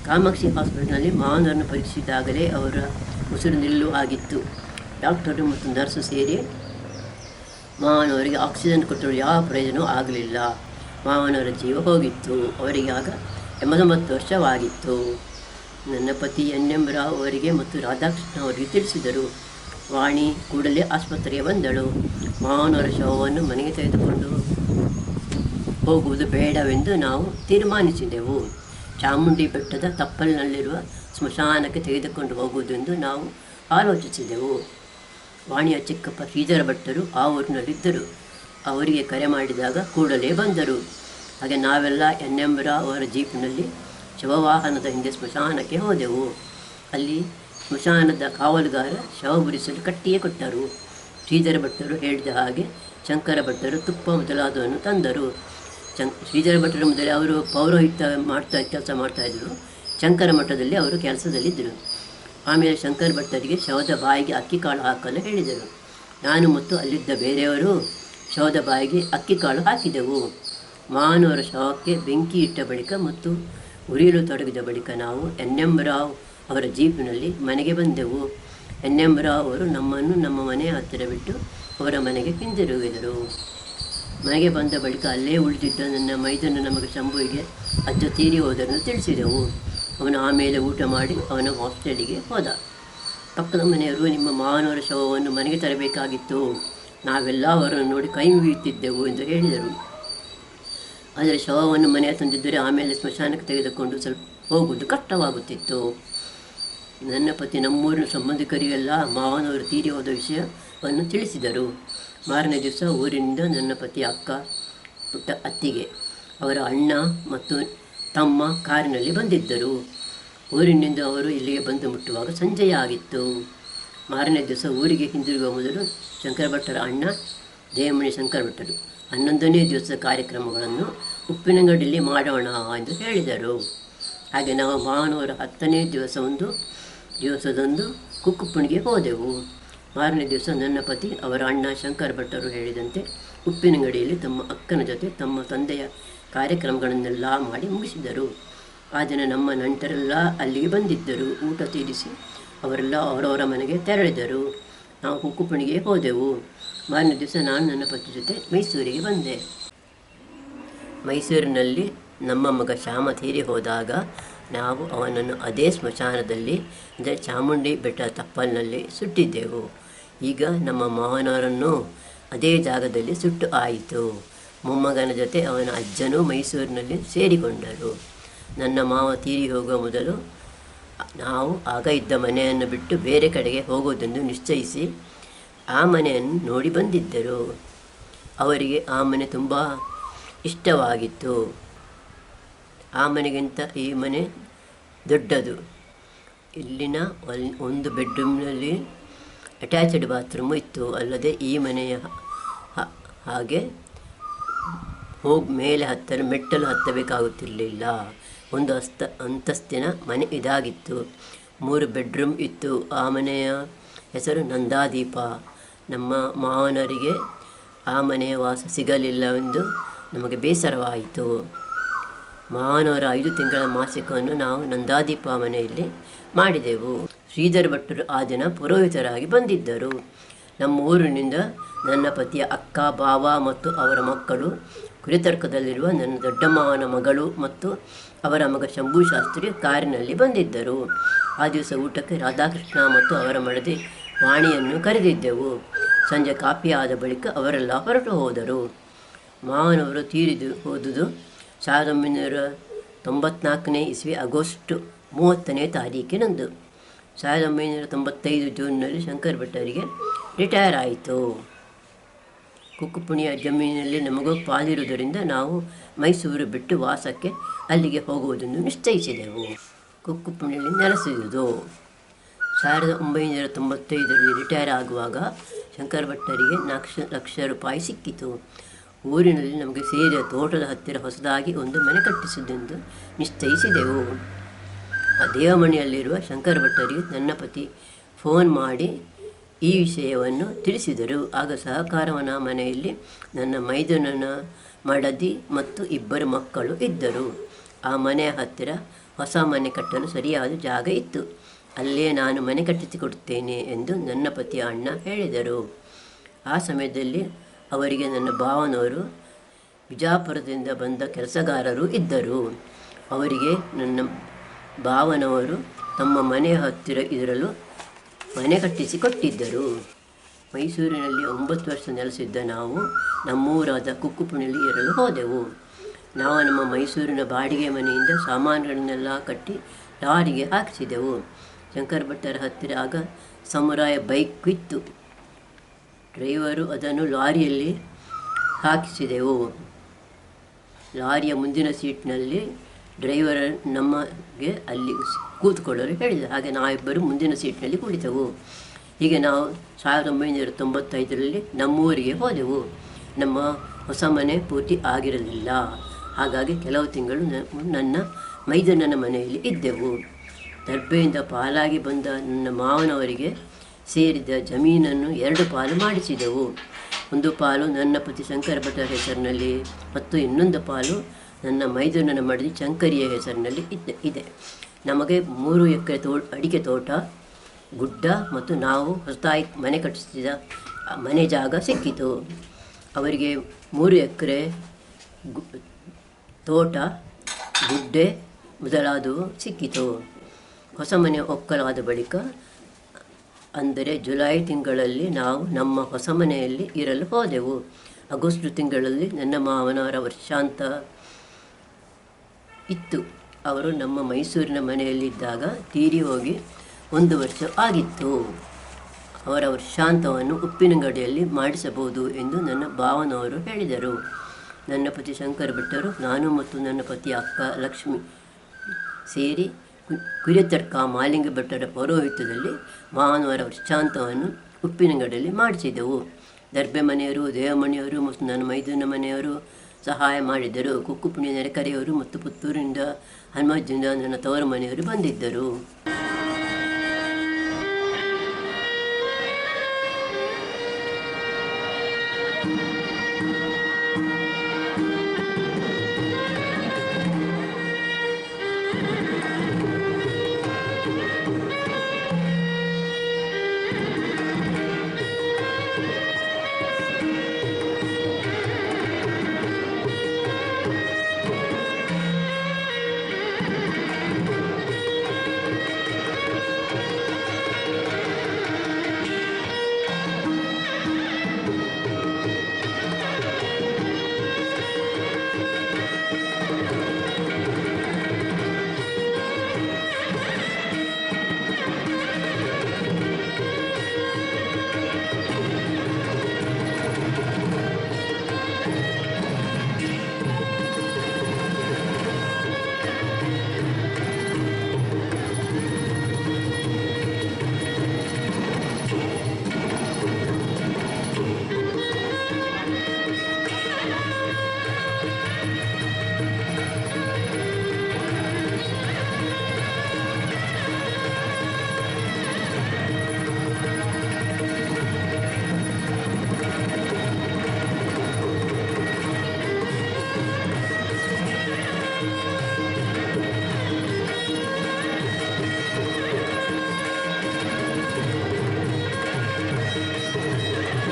ಕಾಮಾಕ್ಷಿ ಹಾಸ್ಪಿಟಲ್ನಲ್ಲಿ ಮಾವನವರನ್ನು ಪರೀಕ್ಷಿಸಿದಾಗಲೇ ಅವರ ಉಸಿರು ನಿಲ್ಲು ಆಗಿತ್ತು. ಡಾಕ್ಟರು ಮತ್ತು ನರ್ಸು ಸೇರಿ ಮಾವನವರಿಗೆ ಆಕ್ಸಿಜನ್ ಕೊಟ್ಟರು. ಯಾವ ಪ್ರಯೋಜನವೂ ಆಗಲಿಲ್ಲ. ಮಾವನವರ ಜೀವ ಹೋಗಿತ್ತು. ಅವರಿಗೆ ಆಗ 89 ವರ್ಷವಾಗಿತ್ತು. ನನ್ನ ಪತಿ ಎನ್ ಎಂ ರಾವ್ ಅವರಿಗೆ ಮತ್ತು ರಾಧಾಕೃಷ್ಣ ಅವರಿಗೆ ತಿಳಿಸಿದರು. ವಾಣಿ ಕೂಡಲೇ ಆಸ್ಪತ್ರೆಗೆ ಬಂದಳು. ಮಾವನವರ ಶವವನ್ನು ಮನೆಗೆ ತೆಗೆದುಕೊಂಡು ಹೋಗುವುದು ಬೇಡವೆಂದು ನಾವು ತೀರ್ಮಾನಿಸಿದೆವು. ಚಾಮುಂಡಿ ಬೆಟ್ಟದ ತಪ್ಪಲಿನಲ್ಲಿರುವ ಸ್ಮಶಾನಕ್ಕೆ ತೆಗೆದುಕೊಂಡು ಹೋಗುವುದೆಂದು ನಾವು ಆಲೋಚಿಸಿದೆವು. ವಾಣಿಯ ಚಿಕ್ಕಪ್ಪ ಶ್ರೀಧರ ಭಟ್ಟರು ಆ ಊರಿನಲ್ಲಿದ್ದರು. ಅವರಿಗೆ ಕರೆ ಮಾಡಿದಾಗ ಕೂಡಲೇ ಬಂದರು. ಹಾಗೆ ನಾವೆಲ್ಲ ಎನ್ ಎಂ ರಾವ್ ಅವರ ಜೀಪಿನಲ್ಲಿ ಶವವಾಹನದ ಹಿಂದೆ ಸ್ಮಶಾನಕ್ಕೆ ಹೋದೆವು. ಅಲ್ಲಿ ಸ್ಮಶಾನದ ಕಾವಲುಗಾರ ಶವ ಗುಡಿಸಲು ಕಟ್ಟಿಯೇ ಕೊಟ್ಟರು. ಶ್ರೀಧರ ಭಟ್ಟರು ಹೇಳಿದ ಹಾಗೆ ಶಂಕರ ಭಟ್ಟರು ತುಪ್ಪ ಮೊದಲಾದವನ್ನು ತಂದರು. ಶ್ರೀಧರ ಭಟ್ಟರು ಮೊದಲೇ ಅವರು ಪೌರೋಹಿತ್ಯ ಕೆಲಸ ಮಾಡ್ತಾಯಿದ್ರು. ಶಂಕರ ಮಠದಲ್ಲಿ ಅವರು ಕೆಲಸದಲ್ಲಿದ್ದರು. ಆಮೇಲೆ ಶಂಕರ ಭಟ್ಟರಿಗೆ ಶವದ ಬಾಯಿಗೆ ಅಕ್ಕಿ ಕಾಳು ಹಾಕಲು ಹೇಳಿದರು. ನಾನು ಮತ್ತು ಅಲ್ಲಿದ್ದ ಬೇರೆಯವರು ಶವದ ಬಾಯಿಗೆ ಅಕ್ಕಿ ಕಾಳು ಹಾಕಿದೆವು. ಮಾವನವರ ಶವಕ್ಕೆ ಬೆಂಕಿ ಇಟ್ಟ ಬಳಿಕ ಮತ್ತು ಉರಿಯಲು ತೊಡಗಿದ ಬಳಿಕ ನಾವು ಎನ್ ಎಂ ರಾವ್ ಅವರ ಜೀಪಿನಲ್ಲಿ ಮನೆಗೆ ಬಂದೆವು. ಎನ್ ಎಂ ರಾವ್ ಅವರು ನಮ್ಮನ್ನು ನಮ್ಮ ಮನೆಯ ಹತ್ತಿರ ಬಿಟ್ಟು ಅವರ ಮನೆಗೆ ಹಿಂದಿರುಗಿದರು. ಮನೆಗೆ ಬಂದ ಬಳಿಕ ಅಲ್ಲೇ ಉಳಿದಿದ್ದ ನನ್ನ ಮೈದನ ಮಗ ಶಂಭುವಿಗೆ ಅಜ್ಜ ತೀರಿ ಹೋದರೆಂದು ತಿಳಿಸಿದೆವು. ಅವನು ಆಮೇಲೆ ಊಟ ಮಾಡಿ ಅವನ ಹಾಸ್ಟೆಲಿಗೆ ಹೋದ. ಪಕ್ಕದ ಮನೆಯವರು ನಿಮ್ಮ ಮಾವನವರ ಶವವನ್ನು ಮನೆಗೆ ತರಬೇಕಾಗಿತ್ತು, ನಾವೆಲ್ಲ ಅವರನ್ನು ನೋಡಿ ಕೈ ಮುಗಿಯುತ್ತಿದ್ದೆವು ಎಂದು ಹೇಳಿದರು. ಆದರೆ ಶವವನ್ನು ಮನೆಗೆ ತಂದಿದ್ದರೆ ಆಮೇಲೆ ಸ್ಮಶಾನಕ್ಕೆ ತೆಗೆದುಕೊಂಡು ಸ್ವಲ್ಪ ಹೋಗುವುದು ಕಷ್ಟವಾಗುತ್ತಿತ್ತು. ನನ್ನ ಪತಿ ನಮ್ಮೂರಿನ ಸಂಬಂಧಿಕರಿಗೆಲ್ಲ ಮಾವನವರು ತೀರಿ ಹೋದ ವಿಷಯವನ್ನು ತಿಳಿಸಿದರು. ಮಾರನೇ ದಿವಸ ಊರಿನಿಂದ ನನ್ನ ಪತಿ ಅಕ್ಕ ಪುಟ್ಟ ಅತ್ತಿಗೆ ಅವರ ಅಣ್ಣ ಮತ್ತು ತಮ್ಮ ಕಾರಿನಲ್ಲಿ ಬಂದಿದ್ದರು. ಊರಿನಿಂದ ಅವರು ಇಲ್ಲಿಗೆ ಬಂದು ಮುಟ್ಟುವಾಗ ಸಂಜೆಯಾಗಿತ್ತು. ಮಾರನೇ ದಿವಸ ಊರಿಗೆ ಹಿಂದಿರುಗುವ ಮೊದಲು ಶಂಕರ ಭಟ್ಟರ ಅಣ್ಣ ದೇವಮಣಿ ಶಂಕರ ಭಟ್ಟರು 11ನೇ ದಿವಸದ ಕಾರ್ಯಕ್ರಮಗಳನ್ನು ಉಪ್ಪಿನಂಗಡಿಯಲ್ಲಿ ಮಾಡೋಣ ಎಂದು ಹೇಳಿದರು. ಹಾಗೆ ನಾವು ಮಾವನವರ 10ನೇ ದಿವಸದಂದು ಕುಕ್ಕುಪ್ಪಣಿಗೆ ಹೋದೆವು. ಮಾರನೇ ದಿವಸ ನನ್ನ ಪತಿ ಅವರ ಅಣ್ಣ ಶಂಕರ ಭಟ್ಟರು ಹೇಳಿದಂತೆ ಉಪ್ಪಿನಂಗಡಿಯಲ್ಲಿ ತಮ್ಮ ಅಕ್ಕನ ಜೊತೆ ತಮ್ಮ ತಂದೆಯ ಕಾರ್ಯಕ್ರಮಗಳನ್ನೆಲ್ಲ ಮಾಡಿ ಮುಗಿಸಿದರು. ಆ ದಿನ ನಮ್ಮ ನಂಟರೆಲ್ಲ ಅಲ್ಲಿಗೆ ಬಂದಿದ್ದರು. ಊಟ ತೀರಿಸಿ ಅವರೆಲ್ಲ ಅವರವರ ಮನೆಗೆ ತೆರಳಿದರು. ನಾವು ಕುಕ್ಕುಪ್ಪಣಿಗೆ ಹೋದೆವು. ಮಾರನೇ ದಿವಸ ನಾನು ನನ್ನ ಪತಿ ಜೊತೆ ಮೈಸೂರಿಗೆ ಬಂದೆ. ಮೈಸೂರಿನಲ್ಲಿ ನಮ್ಮ ಮಗ ಶ್ಯಾಮ ತೀರಿ ಹೋದಾಗ ನಾವು ಅವನನ್ನು ಅದೇ ಸ್ಮಶಾನದಲ್ಲಿ ಅಂದರೆ ಚಾಮುಂಡಿ ಬೆಟ್ಟ ತಪ್ಪಲಿನಲ್ಲಿ ಸುಟ್ಟಿದ್ದೆವು. ಈಗ ನಮ್ಮ ಮಾವನವರನ್ನು ಅದೇ ಜಾಗದಲ್ಲಿ ಸುಟ್ಟು ಆಯಿತು. ಮೊಮ್ಮಗನ ಜೊತೆ ಅವನ ಅಜ್ಜನೂ ಮೈಸೂರಿನಲ್ಲಿ ಸೇರಿಕೊಂಡರು. ನನ್ನ ಮಾವ ತೀರಿ ಹೋಗುವ ಮೊದಲು ನಾವು ಆಗ ಇದ್ದ ಮನೆಯನ್ನು ಬಿಟ್ಟು ಬೇರೆ ಕಡೆಗೆ ಹೋಗೋದೆಂದು ನಿಶ್ಚಯಿಸಿ ಆ ಮನೆಯನ್ನು ನೋಡಿ ಬಂದಿದ್ದರು. ಅವರಿಗೆ ಆ ಮನೆ ತುಂಬ ಇಷ್ಟವಾಗಿತ್ತು. ಆ ಮನೆಗಿಂತ ಈ ಮನೆ ದೊಡ್ಡದು. ಇಲ್ಲಿನ ಒಂದು ಬೆಡ್ರೂಮ್ನಲ್ಲಿ ಅಟ್ಯಾಚ್ಡ್ ಬಾತ್ರೂಮು ಇತ್ತು. ಅಲ್ಲದೆ ಈ ಮನೆಯ ಹಾಗೆ ಮೇಲೆ ಮೆಟ್ಟಲು ಹತ್ತಬೇಕಾಗುತ್ತಿರಲಿಲ್ಲ. ಒಂದು ಅಂತಸ್ತಿನ ಮನೆ ಇದಾಗಿತ್ತು. 3 ಬೆಡ್ರೂಮ್ ಇತ್ತು. ಆ ಮನೆಯ ಹೆಸರು ನಂದಾದೀಪ. ನಮ್ಮ ಮಾವನವರಿಗೆ ಆ ಮನೆಯ ವಾಸ ಸಿಗಲಿಲ್ಲವೆಂದು ನಮಗೆ ಬೇಸರವಾಯಿತು. ಮಾವನವರ 5 ತಿಂಗಳ ಮಾಸಿಕವನ್ನು ನಾವು ನಂದಾದೀಪ ಮನೆಯಲ್ಲಿ ಮಾಡಿದೆವು. ಶ್ರೀಧರ ಭಟ್ಟರು ಆ ದಿನ ಪುರೋಹಿತರಾಗಿ ಬಂದಿದ್ದರು. ನಮ್ಮ ಊರಿನಿಂದ ನನ್ನ ಪತಿಯ ಅಕ್ಕ, ಭಾವ ಮತ್ತು ಅವರ ಮಕ್ಕಳು, ಕುರಿತರ್ಕದಲ್ಲಿರುವ ನನ್ನ ದೊಡ್ಡ ಮಾವನ ಮಗಳು ಮತ್ತು ಅವರ ಮಗ ಶಂಭು ಶಾಸ್ತ್ರಿ ಕಾರಿನಲ್ಲಿ ಬಂದಿದ್ದರು. ಆ ದಿವಸ ಊಟಕ್ಕೆ ರಾಧಾಕೃಷ್ಣ ಮತ್ತು ಅವರ ಮಡದಿ ವಾಣಿಯನ್ನು ಕರೆದಿದ್ದೆವು. ಸಂಜೆ ಕಾಫಿ ಆದ ಬಳಿಕ ಅವರೆಲ್ಲ ಹೊರಟು ಹೋದರು. ಮಾವನವರು ತೀರಿದು ಹೋದುದು 1994ನೇ ಇಸ್ವಿ ಆಗಸ್ಟ್ 30ನೇ ತಾರೀಕಿನಂದು. 1995 ಜೂನ್ನಲ್ಲಿ ಶಂಕರ ಭಟ್ಟರಿಗೆ ರಿಟೈರ್ ಆಯಿತು. ಕುಕ್ಕುಪ್ಪಣಿಯ ಜಮೀನಿನಲ್ಲಿ ನಮಗೂ ಪಾಲಿರುವುದರಿಂದ ನಾವು ಮೈಸೂರು ಬಿಟ್ಟು ವಾಸಕ್ಕೆ ಅಲ್ಲಿಗೆ ಹೋಗುವುದನ್ನು ನಿಶ್ಚಯಿಸಿದೆವು. ಕುಕ್ಕುಪ್ಪಣಿಯಲ್ಲಿ ನೆಲೆಸಿದುದು. 1995ರಲ್ಲಿ ರಿಟೈರ್ ಆಗುವಾಗ ಶಂಕರ ಭಟ್ಟರಿಗೆ 4 ಲಕ್ಷ ರೂಪಾಯಿ ಸಿಕ್ಕಿತು. ಊರಿನಲ್ಲಿ ನಮಗೆ ಸೇರಿದ ತೋಟದ ಹತ್ತಿರ ಹೊಸದಾಗಿ ಒಂದು ಮನೆ ಕಟ್ಟಿಸುವುದೆಂದು ನಿಶ್ಚಯಿಸಿದೆವು. ಆ ದೇವಮಣಿಯಲ್ಲಿರುವ ಶಂಕರ ಭಟ್ಟರಿಗೆ ನನ್ನ ಪತಿ ಫೋನ್ ಮಾಡಿ ಈ ವಿಷಯವನ್ನು ತಿಳಿಸಿದರು. ಆಗ ಸಹಕಾರವನ ಮನೆಯಲ್ಲಿ ನನ್ನ ಮೈದುನನ ಮಡದಿ ಮತ್ತು 2 ಮಕ್ಕಳು ಇದ್ದರು. ಆ ಮನೆಯ ಹತ್ತಿರ ಹೊಸ ಮನೆ ಕಟ್ಟಲು ಸರಿಯಾದ ಜಾಗ ಇತ್ತು. ಅಲ್ಲೇ ನಾನು ಮನೆ ಕಟ್ಟಿಸಿಕೊಡುತ್ತೇನೆ ಎಂದು ನನ್ನ ಪತಿಯ ಅಣ್ಣ ಹೇಳಿದರು. ಆ ಸಮಯದಲ್ಲಿ ಅವರಿಗೆ ನನ್ನ ಭಾವನವರು ಬಿಜಾಪುರದಿಂದ ಬಂದ ಕೆಲಸಗಾರರು ಇದ್ದರು. ಅವರಿಗೆ ನನ್ನ ಭಾವನವರು ತಮ್ಮ ಮನೆಯ ಹತ್ತಿರ ಇರಲು ಮನೆ ಕಟ್ಟಿಸಿಕೊಟ್ಟಿದ್ದರು. ಮೈಸೂರಿನಲ್ಲಿ 9 ವರ್ಷ ನೆಲೆಸಿದ್ದ ನಾವು ನಮ್ಮೂರಾದ ಕುಕ್ಕುಪುಣಿಯಲ್ಲಿ ಇರಲು ಹೋದೆವು. ನಾವು ನಮ್ಮ ಮೈಸೂರಿನ ಬಾಡಿಗೆ ಮನೆಯಿಂದ ಸಾಮಾನುಗಳನ್ನೆಲ್ಲ ಕಟ್ಟಿ ಲಾರಿಗೆ ಹಾಕಿಸಿದೆವು. ಶಂಕರ ಭಟ್ಟರ ಹತ್ತಿರ ಆಗ ಸಮುರಾಯ ಬೈಕ್ ಇತ್ತು. ಡ್ರೈವರು ಅದನ್ನು ಲಾರಿಯಲ್ಲಿ ಹಾಕಿಸಿದೆವು. ಲಾರಿಯ ಮುಂದಿನ ಸೀಟ್ನಲ್ಲಿ ಡ್ರೈವರ್ ನಮಗೆ ಅಲ್ಲಿ ಕೂತ್ಕೊಳ್ಳಲು ಹೇಳಿದ. ಹಾಗೆ ನಾವಿಬ್ಬರು ಮುಂದಿನ ಸೀಟ್ನಲ್ಲಿ ಕುಳಿತೆವು. ಹೀಗೆ ನಾವು 1995ರಲ್ಲಿ ನಮ್ಮೂರಿಗೆ ಹೋದೆವು. ನಮ್ಮ ಹೊಸ ಮನೆ ಪೂರ್ತಿ ಆಗಿರಲಿಲ್ಲ. ಹಾಗಾಗಿ ಕೆಲವು ತಿಂಗಳು ನನ್ನ ಮೈದನನ ಮನೆಯಲ್ಲಿ ಇದ್ದೆವು. ದರ್ಬೆಯಿಂದ ಪಾಲಾಗಿ ಬಂದ ನನ್ನ ಮಾವನವರಿಗೆ ಸೇರಿದ ಜಮೀನನ್ನು 2 ಪಾಲು ಮಾಡಿಸಿದೆವು. ಒಂದು ಪಾಲು ನನ್ನ ಪತಿ ಶಂಕರ ಭಟ್ಟರ ಹೆಸರಿನಲ್ಲಿ ಮತ್ತು ಇನ್ನೊಂದು ಪಾಲು ನನ್ನ ಮೈದನನ ಮಡದಿ ಶಂಕರಿಯ ಹೆಸರಿನಲ್ಲಿ ಇದೆ. ನಮಗೆ 3 ಎಕರೆ ಅಡಿಕೆ ತೋಟ, ಗುಡ್ಡ ಮತ್ತು ನಾವು ಹೊಸದಾಗಿ ಮನೆ ಕಟ್ಟಿಸಿದ ಮನೆ ಜಾಗ ಸಿಕ್ಕಿತು. ಅವರಿಗೆ 3 ಎಕರೆ ತೋಟ, ಗುಡ್ಡೆ ಮೊದಲಾದವು ಸಿಕ್ಕಿತು. ಹೊಸ ಮನೆ ಒಕ್ಕಲಾದ ಬಳಿಕ ಅಂದರೆ ಜುಲೈ ತಿಂಗಳಲ್ಲಿ ನಾವು ನಮ್ಮ ಹೊಸ ಮನೆಯಲ್ಲಿ ಇರಲು ಹೋದೆವು. ಆಗಸ್ಟ್ ತಿಂಗಳಲ್ಲಿ ನನ್ನ ಮಾವನವರ ವರ್ಷಾಂತ ಇತ್ತು. ಅವರು ನಮ್ಮ ಮೈಸೂರಿನ ಮನೆಯಲ್ಲಿದ್ದಾಗ ತೀರಿ ಹೋಗಿ 1 ವರ್ಷ ಆಗಿತ್ತು. ಅವರ ವರ್ಷಾಂತವನ್ನು ಉಪ್ಪಿನಂಗಡಿಯಲ್ಲಿ ಮಾಡಿಸಬಹುದು ಎಂದು ನನ್ನ ಭಾವನವರು ಹೇಳಿದರು. ನನ್ನ ಪತಿ ಶಂಕರ ಭಟ್ಟರು, ನಾನು ಮತ್ತು ನನ್ನ ಪತಿಯ ಅಕ್ಕ ಲಕ್ಷ್ಮಿ ಸೇರಿ ಕುರಿತರ್ಕ ಮಾಲಿಂಗ ಭಟ್ಟರ ಪೌರೋಹಿತ್ಯದಲ್ಲಿ ಮಾವನವರ ವರ್ಷಾಂತವನ್ನು ಉಪ್ಪಿನಂಗಡಿಯಲ್ಲಿ ಮಾಡಿಸಿದೆವು. ದರ್ಬೆ ಮನೆಯವರು, ದೇವಮಣಿಯವರು ಮತ್ತು ನನ್ನ ಮೈದೂರಿನ ಮನೆಯವರು ಸಹಾಯ ಮಾಡಿದ್ದರು. ಕುಕ್ಕುಪುಣಿ ನೆರೆಕರೆಯವರು ಮತ್ತು ಪುತ್ತೂರಿನಿಂದ ಹನುಮಜ್ಜಿಂದ ನನ್ನ ತವರು ಮನೆಯವರು ಬಂದಿದ್ದರು.